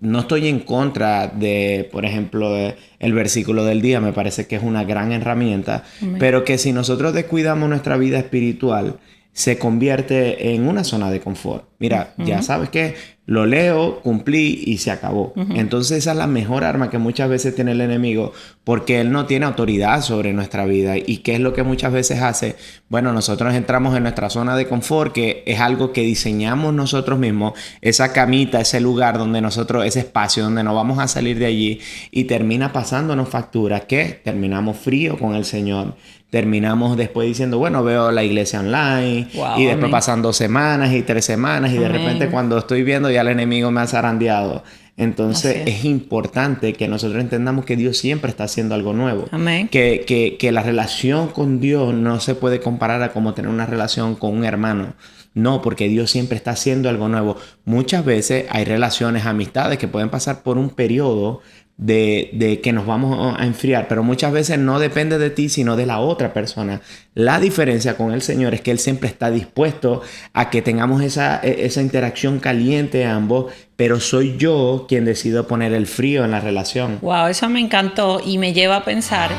no estoy en contra de, por ejemplo, el versículo del día. Me parece que es una gran herramienta. Amén. Pero que si nosotros descuidamos nuestra vida espiritual, se convierte en una zona de confort. Mira, ya sabes que lo leo, cumplí y se acabó. Entonces esa es la mejor arma que muchas veces tiene el enemigo, porque él no tiene autoridad sobre nuestra vida. ¿Y qué es lo que muchas veces hace? Bueno, nosotros entramos en nuestra zona de confort, que es algo que diseñamos nosotros mismos, esa camita, ese lugar donde nosotros, ese espacio donde no vamos a salir de allí, y termina pasándonos facturas que terminamos frío con el Señor. Terminamos después diciendo, bueno, veo la iglesia online, y después pasan 2 semanas y 3 semanas y de repente cuando estoy viendo ya el enemigo me ha zarandeado. Entonces es importante que nosotros entendamos que Dios siempre está haciendo algo nuevo. Amén. Que la relación con Dios no se puede comparar a como tener una relación con un hermano. No, porque Dios siempre está haciendo algo nuevo. Muchas veces hay relaciones, amistades que pueden pasar por un periodo de que nos vamos a enfriar, pero muchas veces no depende de ti, sino de la otra persona. La diferencia con el Señor es que Él siempre está dispuesto a que tengamos esa interacción caliente ambos, pero soy yo quien decido poner el frío en la relación. Wow, eso me encantó y me lleva a pensar.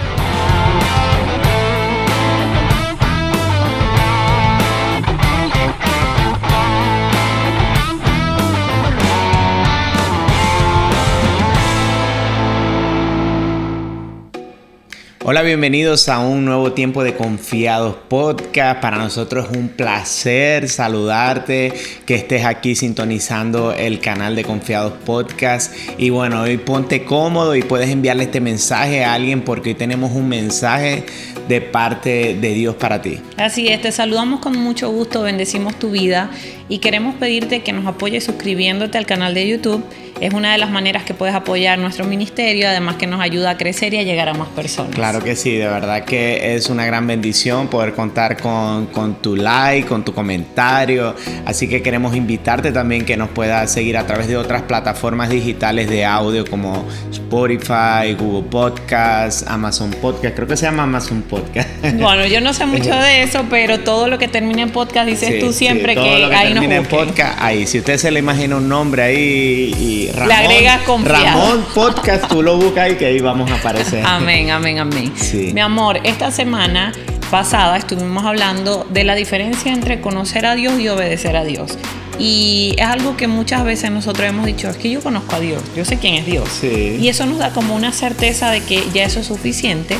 Hola, bienvenidos a un nuevo tiempo de Confiados Podcast. Para nosotros es un placer saludarte, que estés aquí sintonizando el canal de Confiados Podcast. Y bueno, hoy ponte cómodo y puedes enviarle este mensaje a alguien, porque hoy tenemos un mensaje de parte de Dios para ti. Así es, te saludamos con mucho gusto, bendecimos tu vida y queremos pedirte que nos apoyes suscribiéndote al canal de YouTube. Es una de las maneras que puedes apoyar nuestro ministerio, además que nos ayuda a crecer y a llegar a más personas. Claro que sí, de verdad que es una gran bendición poder contar con tu like, con tu comentario. Así que queremos invitarte también que nos puedas seguir a través de otras plataformas digitales de audio como Spotify, Google Podcast, Amazon Podcast. Creo que se llama Amazon Podcast. Bueno, yo no sé mucho de eso, pero todo lo que termina en podcast dices tú siempre, todo que lo que ahí nos termina en busquen. podcast, ahí. Si usted se le imagina un nombre ahí y Ramón, le agregas confiado. Ramón Podcast, tú lo buscas ahí que ahí vamos a aparecer. Amén, amén, amén. Sí. Mi amor, esta semana pasada estuvimos hablando de la diferencia entre conocer a Dios y obedecer a Dios. Y es algo que muchas veces nosotros hemos dicho, es que yo conozco a Dios, yo sé quién es Dios. Sí. Y eso nos da como una certeza de que ya eso es suficiente.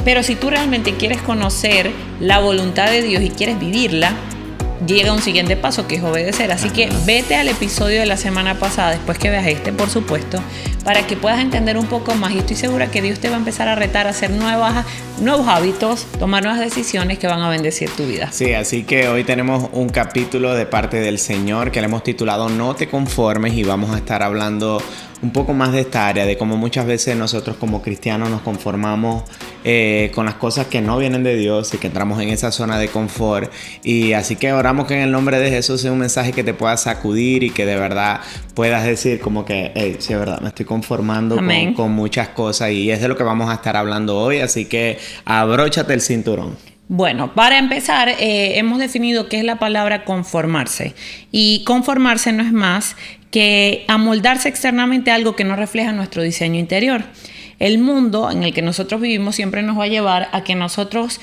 Pero si tú realmente quieres conocer la voluntad de Dios y quieres vivirla, llega un siguiente paso, que es obedecer. Así que vete al episodio de la semana pasada, después que veas este, por supuesto, para que puedas entender un poco más. Y estoy segura que Dios te va a empezar a retar a hacer nuevos hábitos, tomar nuevas decisiones que van a bendecir tu vida. Sí, así que hoy tenemos un capítulo de parte del Señor que le hemos titulado No te conformes, y vamos a estar hablando un poco más de esta área, de cómo muchas veces nosotros como cristianos nos conformamos con las cosas que no vienen de Dios y que entramos en esa zona de confort. Y así que oramos que en el nombre de Jesús sea un mensaje que te pueda sacudir y que de verdad puedas decir como que, hey, sí, es verdad, me estoy conformando con muchas cosas, y es de lo que vamos a estar hablando hoy. Así que abróchate el cinturón. Bueno, para empezar, hemos definido qué es la palabra conformarse. Y conformarse no es más que amoldarse externamente a algo que no refleja nuestro diseño interior. El mundo en el que nosotros vivimos siempre nos va a llevar a que nosotros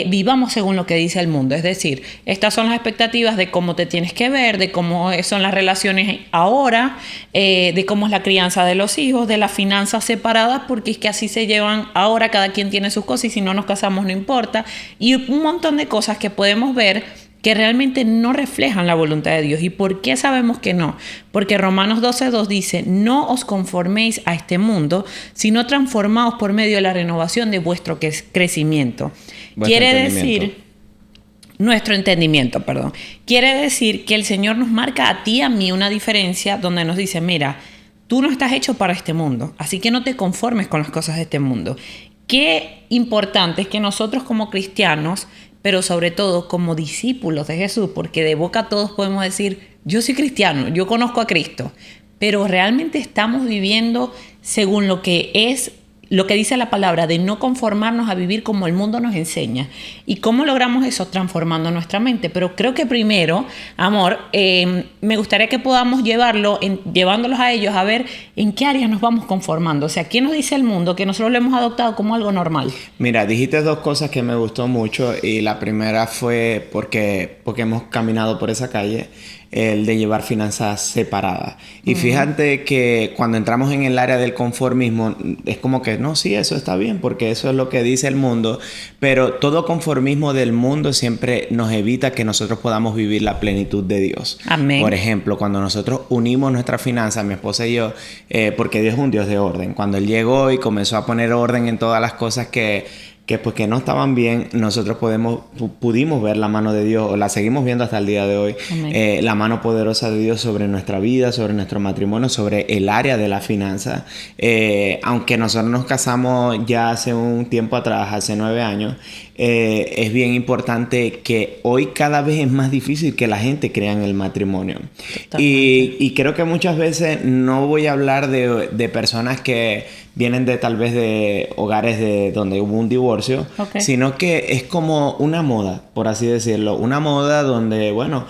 vivamos según lo que dice el mundo. Es decir, estas son las expectativas de cómo te tienes que ver, de cómo son las relaciones ahora, de cómo es la crianza de los hijos, de las finanzas separadas, porque es que así se llevan ahora, cada quien tiene sus cosas y si no nos casamos no importa. Y un montón de cosas que podemos ver que realmente no reflejan la voluntad de Dios. ¿Y por qué sabemos que no? Porque Romanos 12:2 dice, no os conforméis a este mundo, sino transformaos por medio de la renovación de vuestro crecimiento. Nuestro entendimiento, perdón. Quiere decir que el Señor nos marca a ti y a mí una diferencia donde nos dice, mira, tú no estás hecho para este mundo, así que no te conformes con las cosas de este mundo. Qué importante es que nosotros como cristianos, pero sobre todo como discípulos de Jesús, porque de boca todos podemos decir, yo soy cristiano, yo conozco a Cristo, pero realmente estamos viviendo según lo que es lo que dice la palabra, de no conformarnos a vivir como el mundo nos enseña. ¿Y cómo logramos eso? Transformando nuestra mente. Pero creo que primero, amor, me gustaría que podamos llevándolos a ellos a ver en qué áreas nos vamos conformando. O sea, ¿qué nos dice el mundo que nosotros lo hemos adoptado como algo normal? Mira, dijiste dos cosas que me gustó mucho y la primera fue porque hemos caminado por esa calle, el de llevar finanzas separadas. Y fíjate que cuando entramos en el área del conformismo, es como que, no, sí, eso está bien, porque eso es lo que dice el mundo, pero todo conformismo del mundo siempre nos evita que nosotros podamos vivir la plenitud de Dios. Amén. Por ejemplo, cuando nosotros unimos nuestras finanzas, mi esposa y yo, porque Dios es un Dios de orden, cuando Él llegó y comenzó a poner orden en todas las cosas que no estaban bien, nosotros pudimos ver la mano de Dios, o la seguimos viendo hasta el día de hoy, la mano poderosa de Dios sobre nuestra vida, sobre nuestro matrimonio, sobre el área de la finanza. Aunque nosotros nos casamos ya hace un tiempo atrás, hace 9 años, es bien importante que hoy cada vez es más difícil que la gente crea en el matrimonio. Y creo que muchas veces no voy a hablar de personas que vienen tal vez de hogares donde hubo un divorcio, sino que es como una moda, por así decirlo. Una moda donde, bueno,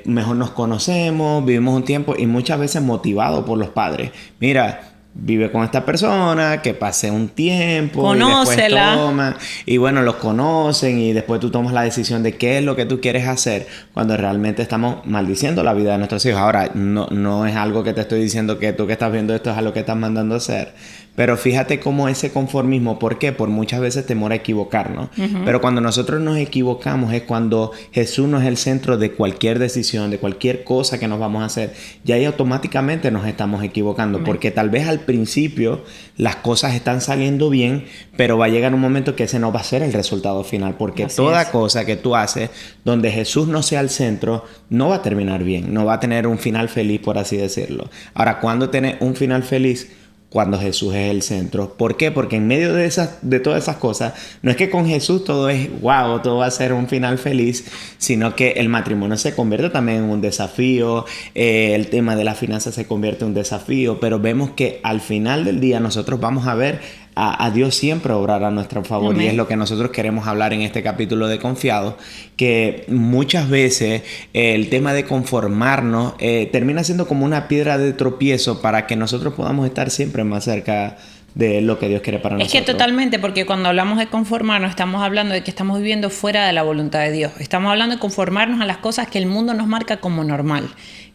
mejor nos conocemos, vivimos un tiempo y muchas veces motivados por los padres. Mira, vive con esta persona, que pase un tiempo, conócela. Y después toma, y bueno, los conocen y después tú tomas la decisión de qué es lo que tú quieres hacer, cuando realmente estamos maldiciendo la vida de nuestros hijos. Ahora, no es algo que te estoy diciendo que tú que estás viendo esto es algo que estás mandando a hacer, pero fíjate cómo ese conformismo, ¿por qué? Por muchas veces temor a equivocarnos. Pero cuando nosotros nos equivocamos es cuando Jesús no es el centro de cualquier decisión, de cualquier cosa que nos vamos a hacer. Y ahí automáticamente nos estamos equivocando, porque tal vez al principio las cosas están saliendo bien, pero va a llegar un momento que ese no va a ser el resultado final, porque toda cosa que tú haces donde Jesús no sea el centro no va a terminar bien, no va a tener un final feliz, por así decirlo. Ahora, ¿cuándo tiene un final feliz? Cuando Jesús es el centro. ¿Por qué? Porque en medio de todas esas cosas, no es que con Jesús todo es wow, todo va a ser un final feliz, sino que el matrimonio se convierte también en un desafío, el tema de las finanzas se convierte en un desafío, pero vemos que al final del día nosotros vamos a ver a Dios siempre obrar a nuestro favor. Amén. Y es lo que nosotros queremos hablar en este capítulo de Confiados, que muchas veces el tema de conformarnos termina siendo como una piedra de tropiezo para que nosotros podamos estar siempre más cerca de lo que Dios quiere para nosotros. Es que totalmente, porque cuando hablamos de conformarnos estamos hablando de que estamos viviendo fuera de la voluntad de Dios. Estamos hablando de conformarnos a las cosas que el mundo nos marca como normal.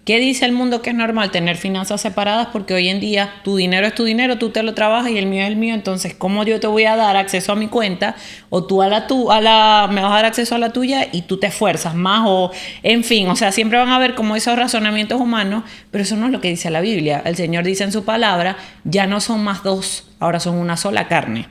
¿Qué dice el mundo que es normal? Tener finanzas separadas, porque hoy en día tu dinero es tu dinero, tú te lo trabajas y el mío es el mío. Entonces, ¿cómo yo te voy a dar acceso a mi cuenta? O tú me vas a dar acceso a la tuya y tú te esfuerzas más, o en fin, o sea, siempre van a haber como esos razonamientos humanos, pero eso no es lo que dice la Biblia. El Señor dice en su palabra, ya no son más dos, ahora son una sola carne.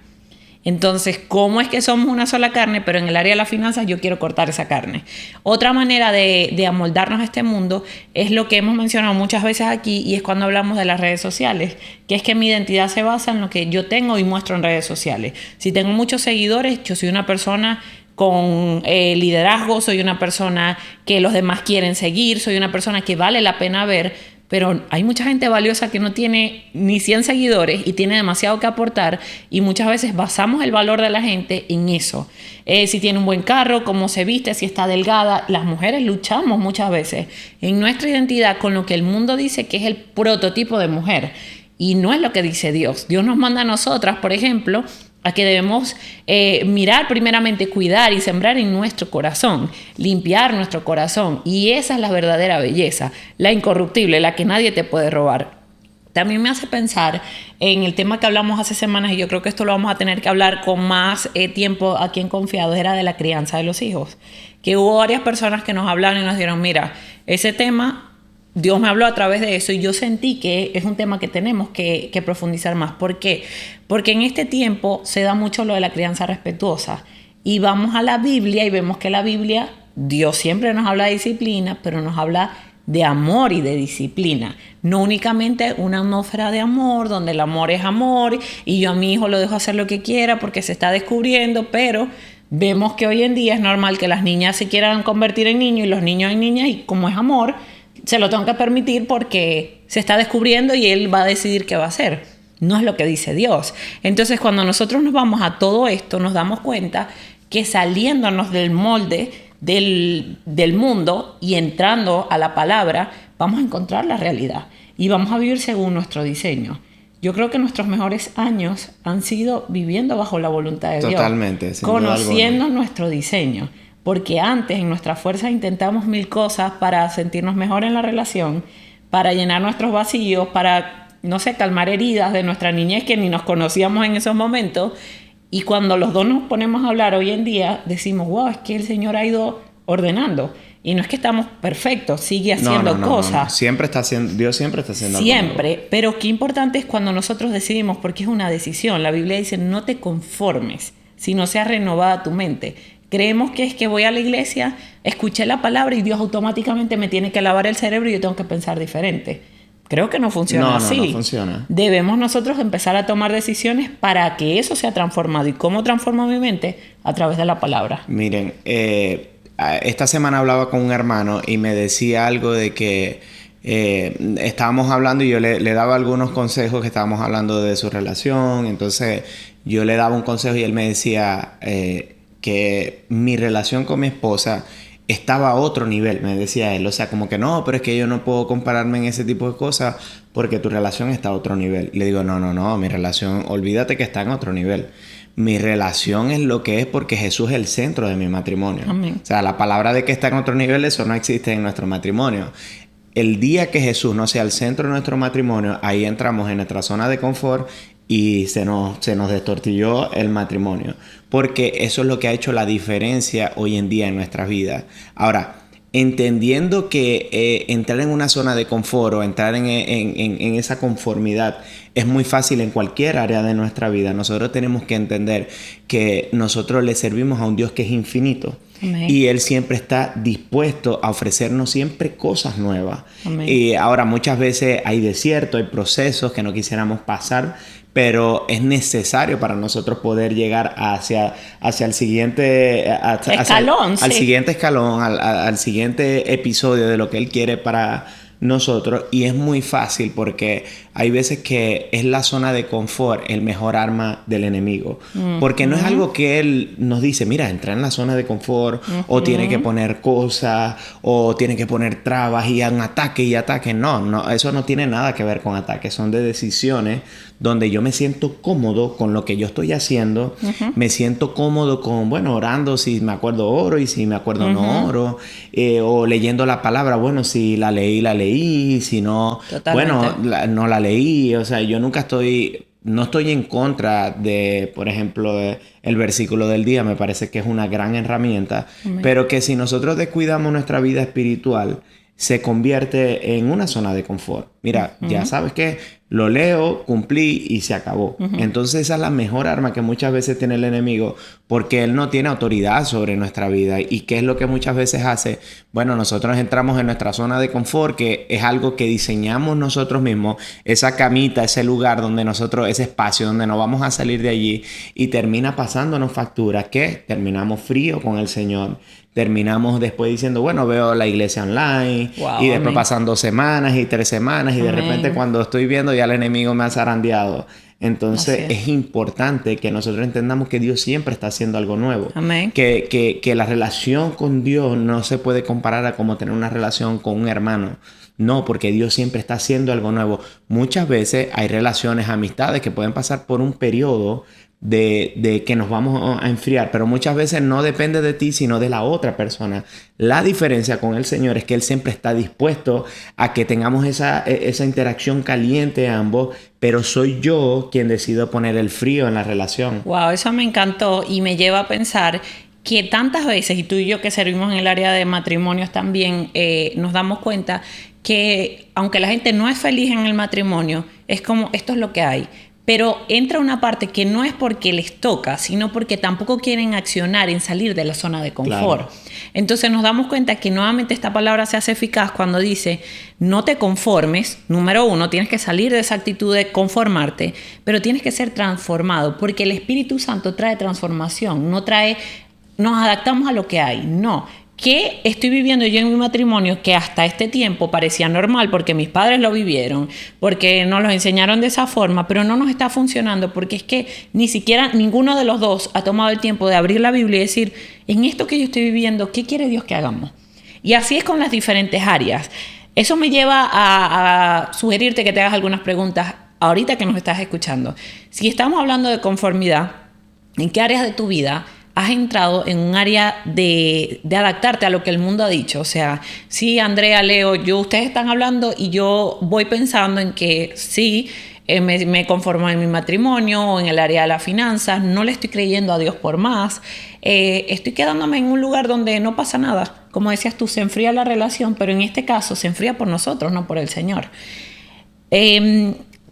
Entonces, ¿cómo es que somos una sola carne? Pero en el área de las finanzas yo quiero cortar esa carne. Otra manera de amoldarnos a este mundo es lo que hemos mencionado muchas veces aquí, y es cuando hablamos de las redes sociales, que es que mi identidad se basa en lo que yo tengo y muestro en redes sociales. Si tengo muchos seguidores, yo soy una persona con liderazgo, soy una persona que los demás quieren seguir, soy una persona que vale la pena ver. Pero hay mucha gente valiosa que no tiene ni 100 seguidores y tiene demasiado que aportar, y muchas veces basamos el valor de la gente en eso. Si tiene un buen carro, cómo se viste, si está delgada. Las mujeres luchamos muchas veces en nuestra identidad con lo que el mundo dice que es el prototipo de mujer, y no es lo que dice Dios. Dios nos manda a nosotras, por ejemplo, a que debemos mirar primeramente, cuidar y sembrar en nuestro corazón, limpiar nuestro corazón, y esa es la verdadera belleza, la incorruptible, la que nadie te puede robar. También me hace pensar en el tema que hablamos hace semanas, y yo creo que esto lo vamos a tener que hablar con más tiempo aquí en Confiados, era de la crianza de los hijos, que hubo varias personas que nos hablaron y nos dijeron, mira, ese tema Dios me habló a través de eso, y yo sentí que es un tema que tenemos que profundizar más. ¿Por qué? Porque en este tiempo se da mucho lo de la crianza respetuosa, y vamos a la Biblia y vemos que la Biblia, Dios siempre nos habla de disciplina, pero nos habla de amor y de disciplina. No únicamente una atmósfera de amor, donde el amor es amor y yo a mi hijo lo dejo hacer lo que quiera porque se está descubriendo, pero vemos que hoy en día es normal que las niñas se quieran convertir en niños y los niños en niñas, y como es amor, se lo tengo que permitir porque se está descubriendo y él va a decidir qué va a hacer. no es lo que dice Dios. Entonces, cuando nosotros nos vamos a todo esto, nos damos cuenta que saliéndonos del molde del mundo y entrando a la palabra, vamos a encontrar la realidad y vamos a vivir según nuestro diseño. Yo creo que nuestros mejores años han sido viviendo bajo la voluntad de Totalmente, Dios, sin duda conociendo alguna. nuestro diseño. Porque antes, en nuestra fuerza, intentamos mil cosas para sentirnos mejor en la relación, para llenar nuestros vacíos, para, no sé, calmar heridas de nuestra niñez que ni nos conocíamos en esos momentos. Y cuando los dos nos ponemos a hablar hoy en día, decimos, wow, es que el Señor ha ido ordenando. Y no es que estamos perfectos, sigue haciendo cosas. No. Siempre está haciendo, Dios siempre está haciendo algo Siempre, nuevo. pero qué importante es cuando nosotros decidimos, porque es una decisión. La Biblia dice, no te conformes, sino sea renovada tu mente. Creemos que es que voy a la iglesia, escuché la palabra y Dios automáticamente me tiene que lavar el cerebro y yo tengo que pensar diferente. Creo que no funciona así. No funciona. Debemos nosotros empezar a tomar decisiones para que eso sea transformado. ¿Y cómo transformo mi mente? A través de la palabra. Miren, esta semana hablaba con un hermano y me decía algo de que estábamos hablando y yo le daba algunos consejos, que estábamos hablando de su relación. Entonces yo le daba un consejo y él me decía que mi relación con mi esposa estaba a otro nivel, me decía él. O sea, como que no, pero es que yo no puedo compararme en ese tipo de cosas porque tu relación está a otro nivel. Y le digo, no, mi relación, olvídate que está en otro nivel. Mi relación es lo que es porque Jesús es el centro de mi matrimonio. Amén. O sea, la palabra de que está en otro nivel, eso no existe en nuestro matrimonio. El día que Jesús no sea el centro de nuestro matrimonio, ahí entramos en nuestra zona de confort y se nos destortilló el matrimonio. Porque eso es lo que ha hecho la diferencia hoy en día en nuestras vidas. Ahora, entendiendo que entrar en una zona de confort o entrar en esa conformidad es muy fácil en cualquier área de nuestra vida, nosotros tenemos que entender que nosotros le servimos a un Dios que es infinito. Amén. Y Él siempre está dispuesto a ofrecernos siempre cosas nuevas. Amén. Y ahora muchas veces hay desierto, hay procesos que no quisiéramos pasar, pero es necesario para nosotros poder llegar hacia el siguiente escalón, al sí. siguiente escalón, al siguiente episodio de lo que Él quiere para nosotros. Y es muy fácil porque hay veces que es la zona de confort el mejor arma del enemigo. Porque no es algo que Él nos dice, mira, entra en la zona de confort, o tiene que poner cosas, o tiene que poner trabas y un ataque y ataque. No, eso no tiene nada que ver con ataques. Son de decisiones donde yo me siento cómodo con lo que yo estoy haciendo. Me siento cómodo con, bueno, orando, si me acuerdo oro, y si me acuerdo no oro. O leyendo la palabra, bueno, si la leí, si no, Totalmente. bueno, no la leí. O sea, yo nunca no estoy en contra de, por ejemplo, el versículo del día. Me parece que es una gran herramienta. Pero que si nosotros descuidamos nuestra vida espiritual, se convierte en una zona de confort. Mira, ya sabes que lo leo, cumplí y se acabó. Entonces esa es la mejor arma que muchas veces tiene el enemigo, porque él no tiene autoridad sobre nuestra vida. ¿Y qué es lo que muchas veces hace? Bueno, nosotros entramos en nuestra zona de confort, que es algo que diseñamos nosotros mismos, esa camita, ese lugar donde nosotros, ese espacio donde no vamos a salir de allí, y termina pasándonos factura, que terminamos frío con el Señor. Terminamos después diciendo, bueno, veo la iglesia online. Wow, Y después amén. pasan 2 semanas y 3 semanas. Y de Amén. repente cuando estoy viendo ya el enemigo me ha zarandeado. Entonces Así es. es importante que nosotros entendamos que Dios siempre está haciendo algo nuevo. Amén. Que la relación con Dios no se puede comparar a como tener una relación con un hermano. No, porque Dios siempre está haciendo algo nuevo. Muchas veces hay relaciones, amistades que pueden pasar por un periodo de que nos vamos a enfriar, pero muchas veces no depende de ti, sino de la otra persona. La diferencia con el Señor es que Él siempre está dispuesto a que tengamos esa interacción caliente ambos, pero soy yo quien decido poner el frío en la relación. Wow, eso me encantó y me lleva a pensar que tantas veces, y tú y yo que servimos en el área de matrimonios también, nos damos cuenta que aunque la gente no es feliz en el matrimonio, es como esto es lo que hay. Pero entra una parte que no es porque les toca, sino porque tampoco quieren accionar en salir de la zona de confort. Claro. Entonces nos damos cuenta que nuevamente esta palabra se hace eficaz cuando dice no te conformes. Número 1, tienes que salir de esa actitud de conformarte, pero tienes que ser transformado, porque el Espíritu Santo trae transformación, no trae nos adaptamos a lo que hay, no. ¿qué estoy viviendo yo en mi matrimonio que hasta este tiempo parecía normal porque mis padres lo vivieron, porque nos lo enseñaron de esa forma, pero no nos está funcionando porque es que ni siquiera ninguno de los dos ha tomado el tiempo de abrir la Biblia y decir, en esto que yo estoy viviendo, ¿qué quiere Dios que hagamos? Y así es con las diferentes áreas. Eso me lleva a sugerirte que te hagas algunas preguntas ahorita que nos estás escuchando. Si estamos hablando de conformidad, ¿en qué áreas de tu vida has entrado en un área de adaptarte a lo que el mundo ha dicho? O sea, sí, Andrea, Leo, ustedes están hablando y yo voy pensando en que sí, me conformo en mi matrimonio o en el área de las finanzas, no le estoy creyendo a Dios por más, estoy quedándome en un lugar donde no pasa nada. Como decías tú, se enfría la relación, pero en este caso se enfría por nosotros, no por el Señor.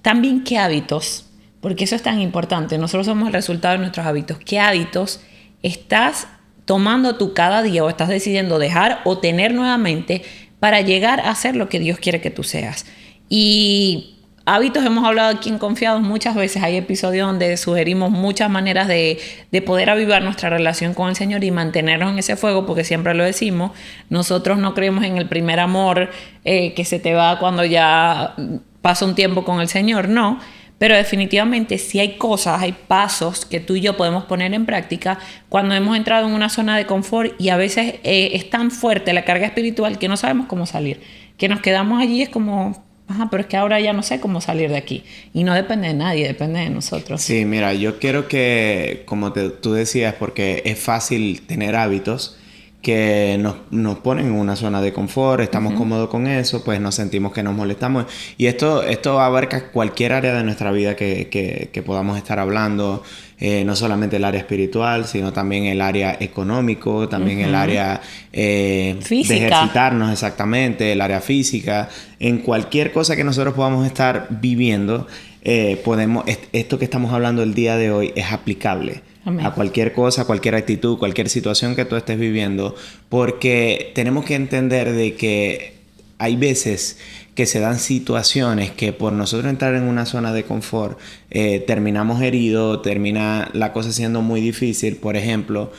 También, ¿qué hábitos? Porque eso es tan importante. Nosotros somos el resultado de nuestros hábitos. ¿Qué hábitos estás tomando tú cada día o estás decidiendo dejar o tener nuevamente para llegar a ser lo que Dios quiere que tú seas? Y hábitos, hemos hablado aquí en Confiados muchas veces. Hay episodios donde sugerimos muchas maneras de poder avivar nuestra relación con el Señor y mantenernos en ese fuego, porque siempre lo decimos, nosotros no creemos en el primer amor que se te va cuando ya pasa un tiempo con el Señor, no. Pero definitivamente sí hay cosas, hay pasos que tú y yo podemos poner en práctica cuando hemos entrado en una zona de confort y a veces es tan fuerte la carga espiritual que no sabemos cómo salir. Que nos quedamos allí, es como, pero es que ahora ya no sé cómo salir de aquí. Y no depende de nadie, depende de nosotros. Sí, mira, yo quiero que, como tú decías, porque es fácil tener hábitos que nos ponen en una zona de confort, estamos cómodos con eso, pues nos sentimos que nos molestamos. Y esto abarca cualquier área de nuestra vida que podamos estar hablando, no solamente el área espiritual, sino también el área económico, también el área de ejercitarnos exactamente, el área física. En cualquier cosa que nosotros podamos estar viviendo, esto que estamos hablando el día de hoy es aplicable. Amén. A cualquier cosa, cualquier actitud, cualquier situación que tú estés viviendo, porque tenemos que entender de que hay veces que se dan situaciones que por nosotros entrar en una zona de confort terminamos heridos, termina la cosa siendo muy difícil. Por ejemplo,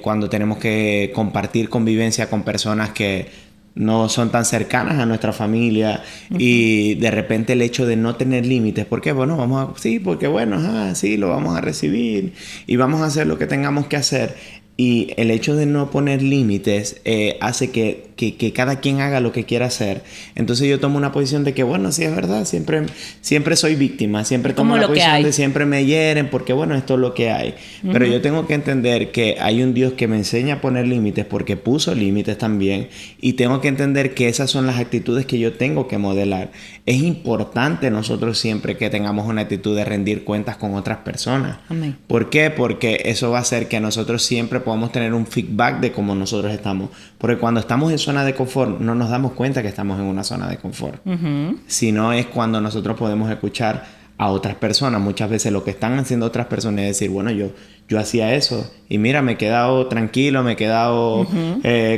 cuando tenemos que compartir convivencia con personas que no son tan cercanas a nuestra familia y de repente el hecho de no tener límites, porque bueno, sí, lo vamos a recibir y vamos a hacer lo que tengamos que hacer. Y el hecho de no poner límites hace que cada quien haga lo que quiera hacer. Entonces yo tomo una posición de que, bueno, sí es verdad, siempre soy víctima, siempre tomo la posición de siempre me hieren, porque bueno, esto es lo que hay. Pero yo tengo que entender que hay un Dios que me enseña a poner límites porque puso límites también. Y tengo que entender que esas son las actitudes que yo tengo que modelar. Es importante nosotros siempre que tengamos una actitud de rendir cuentas con otras personas. Amén. ¿Por qué? Porque eso va a hacer que nosotros siempre podamos tener un feedback de cómo nosotros estamos. Porque cuando estamos en zona de confort, no nos damos cuenta que estamos en una zona de confort. Sino es cuando nosotros podemos escuchar a otras personas. Muchas veces lo que están haciendo otras personas es decir, bueno, yo hacía eso y mira, me he quedado tranquilo, me he quedado,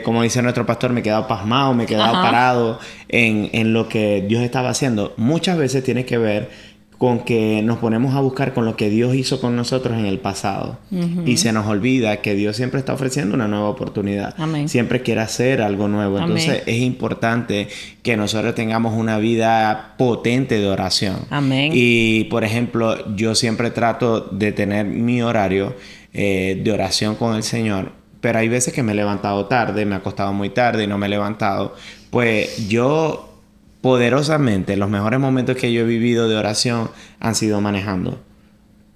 como dice nuestro pastor, me he quedado pasmado, me he quedado parado en lo que Dios estaba haciendo. Muchas veces tiene que ver con que nos ponemos a buscar con lo que Dios hizo con nosotros en el pasado. Y se nos olvida que Dios siempre está ofreciendo una nueva oportunidad. Amén. Siempre quiere hacer algo nuevo. Amén. Entonces es importante que nosotros tengamos una vida potente de oración. Amén. Y por ejemplo, yo siempre trato de tener mi horario de oración con el Señor. Pero hay veces que me he levantado tarde, me he acostado muy tarde y no me he levantado. Pues yo poderosamente, los mejores momentos que yo he vivido de oración han sido manejando.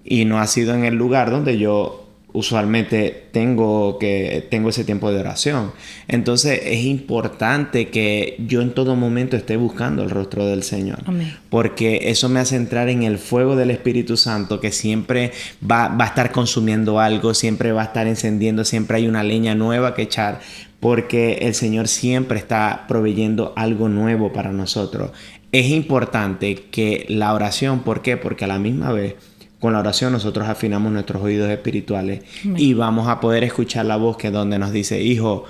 Y no ha sido en el lugar donde yo usualmente tengo ese tiempo de oración. Entonces es importante que yo en todo momento esté buscando el rostro del Señor. Amén. Porque eso me hace entrar en el fuego del Espíritu Santo, que siempre va a estar consumiendo algo, siempre va a estar encendiendo, siempre hay una leña nueva que echar. Porque el Señor siempre está proveyendo algo nuevo para nosotros. Es importante que la oración, ¿por qué? Porque a la misma vez, con la oración nosotros afinamos nuestros oídos espirituales. Amén. Y vamos a poder escuchar la voz que donde nos dice, hijo,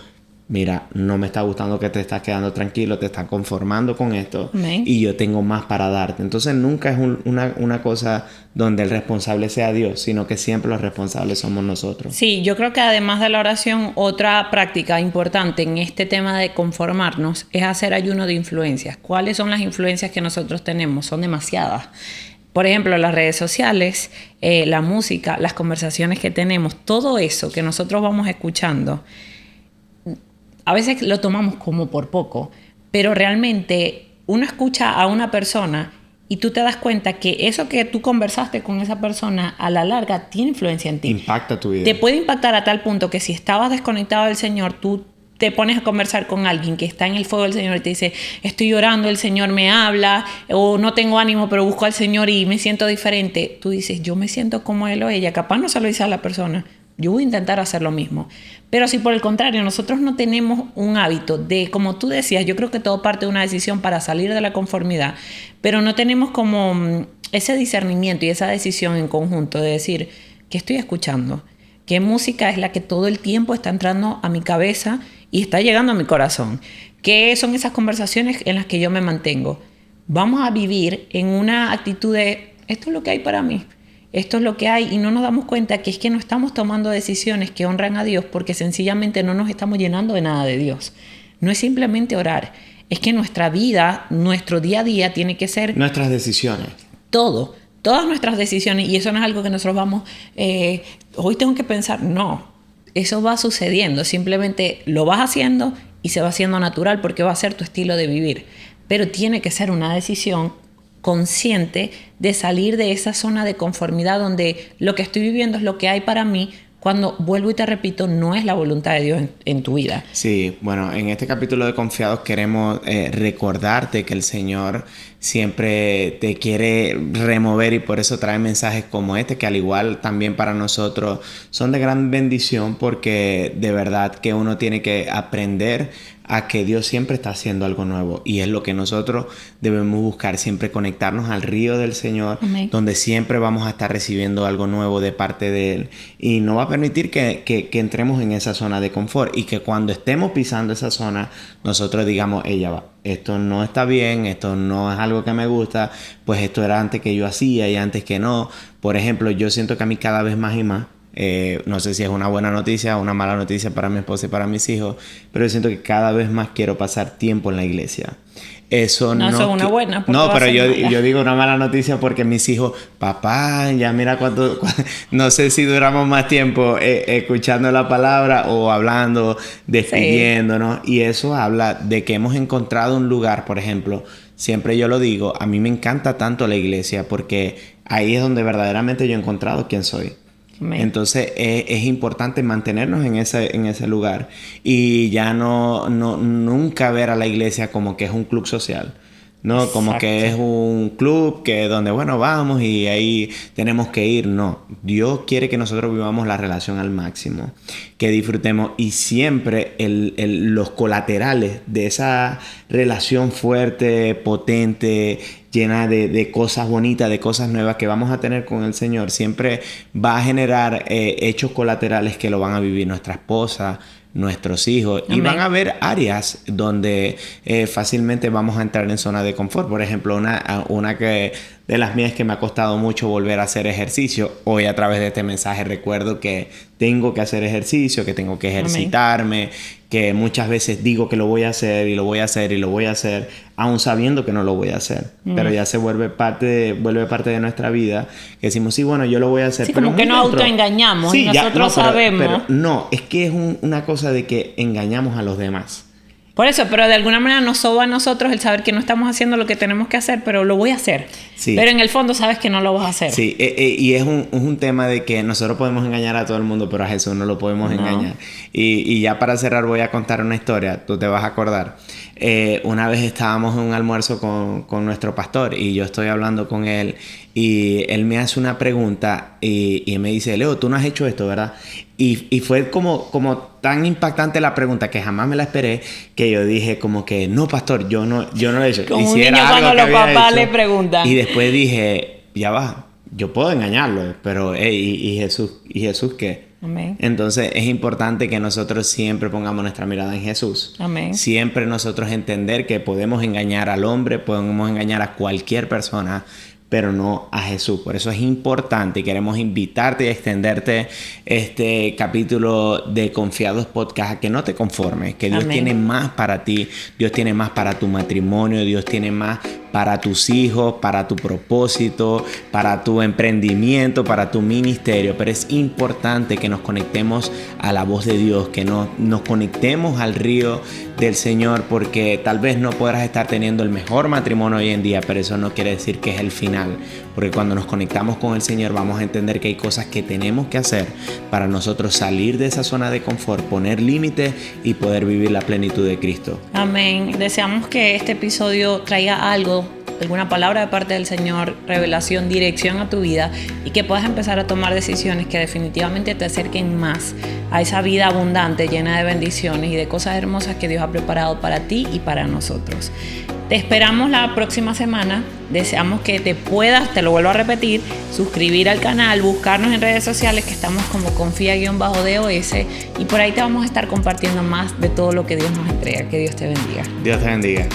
mira, no me está gustando que te estás quedando tranquilo, te estás conformando con esto Amén. y yo tengo más para darte. Entonces nunca es una cosa donde el responsable sea Dios, sino que siempre los responsables somos nosotros. Sí, yo creo que además de la oración, otra práctica importante en este tema de conformarnos es hacer ayuno de influencias. ¿Cuáles son las influencias que nosotros tenemos? Son demasiadas. Por ejemplo, las redes sociales, la música, las conversaciones que tenemos, todo eso que nosotros vamos escuchando, a veces lo tomamos como por poco, pero realmente uno escucha a una persona y tú te das cuenta que eso que tú conversaste con esa persona a la larga tiene influencia en ti. Impacta tu vida. Te puede impactar a tal punto que si estabas desconectado del Señor, tú te pones a conversar con alguien que está en el fuego del Señor y te dice, estoy llorando, el Señor me habla, o no tengo ánimo, pero busco al Señor y me siento diferente. Tú dices, yo me siento como él o ella. Capaz no se lo dice a la persona. Yo voy a intentar hacer lo mismo. Pero si por el contrario nosotros no tenemos un hábito de, como tú decías, yo creo que todo parte de una decisión para salir de la conformidad, pero no tenemos como ese discernimiento y esa decisión en conjunto de decir, ¿qué estoy escuchando? ¿Qué música es la que todo el tiempo está entrando a mi cabeza y está llegando a mi corazón? ¿Qué son esas conversaciones en las que yo me mantengo? Vamos a vivir en una actitud de, esto es lo que hay para mí. Esto es lo que hay y no nos damos cuenta que es que no estamos tomando decisiones que honran a Dios porque sencillamente no nos estamos llenando de nada de Dios. No es simplemente orar, es que nuestra vida, nuestro día a día tiene que ser... Nuestras decisiones. Todo, todas nuestras decisiones y eso no es algo que nosotros vamos, hoy tengo que pensar, no, eso va sucediendo, simplemente lo vas haciendo y se va haciendo natural porque va a ser tu estilo de vivir, pero tiene que ser una decisión consciente de salir de esa zona de conformidad donde lo que estoy viviendo es lo que hay para mí, cuando, vuelvo y te repito, no es la voluntad de Dios en tu vida. Sí, bueno, en este capítulo de Confiados queremos recordarte que el Señor siempre te quiere remover y por eso trae mensajes como este, que al igual también para nosotros son de gran bendición porque de verdad que uno tiene que aprender a que Dios siempre está haciendo algo nuevo y es lo que nosotros debemos buscar, siempre conectarnos al río del Señor. Amén. Donde siempre vamos a estar recibiendo algo nuevo de parte de Él y no va a permitir que entremos en esa zona de confort y que cuando estemos pisando esa zona nosotros digamos, ella va, esto no está bien, esto no es algo que me gusta, pues esto era antes que yo hacía y antes que no. Por ejemplo, yo siento que a mí cada vez más y más, no sé si es una buena noticia o una mala noticia para mi esposa y para mis hijos, pero yo siento que cada vez más quiero pasar tiempo en la iglesia. Eso no es una buena. No, pero yo digo una mala noticia porque mis hijos, papá, ya mira cuánto no sé si duramos más tiempo escuchando la palabra o hablando, despidiéndonos. Sí. Y eso habla de que hemos encontrado un lugar, por ejemplo, siempre yo lo digo, a mí me encanta tanto la iglesia porque ahí es donde verdaderamente yo he encontrado quién soy. Amén. Entonces es importante mantenernos en ese lugar y ya nunca ver a la iglesia como que es un club social, ¿no? Exacto. Como que es un club que donde bueno vamos y ahí tenemos que ir. No, Dios quiere que nosotros vivamos la relación al máximo, que disfrutemos y siempre los colaterales de esa relación fuerte, potente, llena de cosas bonitas, de cosas nuevas que vamos a tener con el Señor, siempre va a generar hechos colaterales que lo van a vivir nuestra esposa, nuestros hijos. Amén. Y van a haber áreas donde fácilmente vamos a entrar en zona de confort. Por ejemplo, una que de las mías que me ha costado mucho volver a hacer ejercicio. Hoy a través de este mensaje recuerdo que tengo que hacer ejercicio, que tengo que ejercitarme, amén, que muchas veces digo que lo voy a hacer y lo voy a hacer y lo voy a hacer, aún sabiendo que no lo voy a hacer. Pero ya se vuelve parte de nuestra vida, que decimos, sí, bueno, yo lo voy a hacer. Sí, pero como que nos autoengañamos y nosotros sabemos. Pero no, es que es una cosa de que engañamos a los demás. Por eso, pero de alguna manera nos soba a nosotros el saber que no estamos haciendo lo que tenemos que hacer, pero lo voy a hacer. Sí. Pero en el fondo sabes que no lo vas a hacer. Sí, y es un tema de que nosotros podemos engañar a todo el mundo, pero a Jesús no lo podemos engañar. Y ya para cerrar voy a contar una historia, tú te vas a acordar. Una vez estábamos en un almuerzo con nuestro pastor y yo estoy hablando con él y él me hace una pregunta y me dice, Leo, tú no has hecho esto, ¿verdad? Y fue como tan impactante la pregunta que jamás me la esperé, que yo dije como que no, pastor, yo no lo he hecho. Como un niño cuando los papás le preguntan. Y después dije, ya va, yo puedo engañarlo, pero ¿y Jesús qué? Amén. Entonces es importante que nosotros siempre pongamos nuestra mirada en Jesús. Amén. Siempre nosotros entender que podemos engañar al hombre, podemos engañar a cualquier persona, pero no a Jesús. Por eso es importante y queremos invitarte y extenderte este capítulo de Confiados Podcast a que no te conformes, que Dios tiene más para ti, Dios tiene más para tu matrimonio, Dios tiene más para tus hijos, para tu propósito, para tu emprendimiento, para tu ministerio. Pero es importante que nos conectemos a la voz de Dios, que nos conectemos al río del Señor, porque tal vez no podrás estar teniendo el mejor matrimonio hoy en día, pero eso no quiere decir que es el final, porque cuando nos conectamos con el Señor vamos a entender que hay cosas que tenemos que hacer para nosotros salir de esa zona de confort, poner límites y poder vivir la plenitud de Cristo. Amén. Deseamos que este episodio traiga algo, alguna palabra de parte del Señor, revelación, dirección a tu vida, y que puedas empezar a tomar decisiones que definitivamente te acerquen más a esa vida abundante, llena de bendiciones y de cosas hermosas que Dios ha preparado para ti y para nosotros. Te esperamos la próxima semana. Deseamos que te puedas, te lo vuelvo a repetir, suscribir al canal, buscarnos en redes sociales, que estamos como Confía_DOS, y por ahí te vamos a estar compartiendo más de todo lo que Dios nos entrega. Que Dios te bendiga. Dios te bendiga.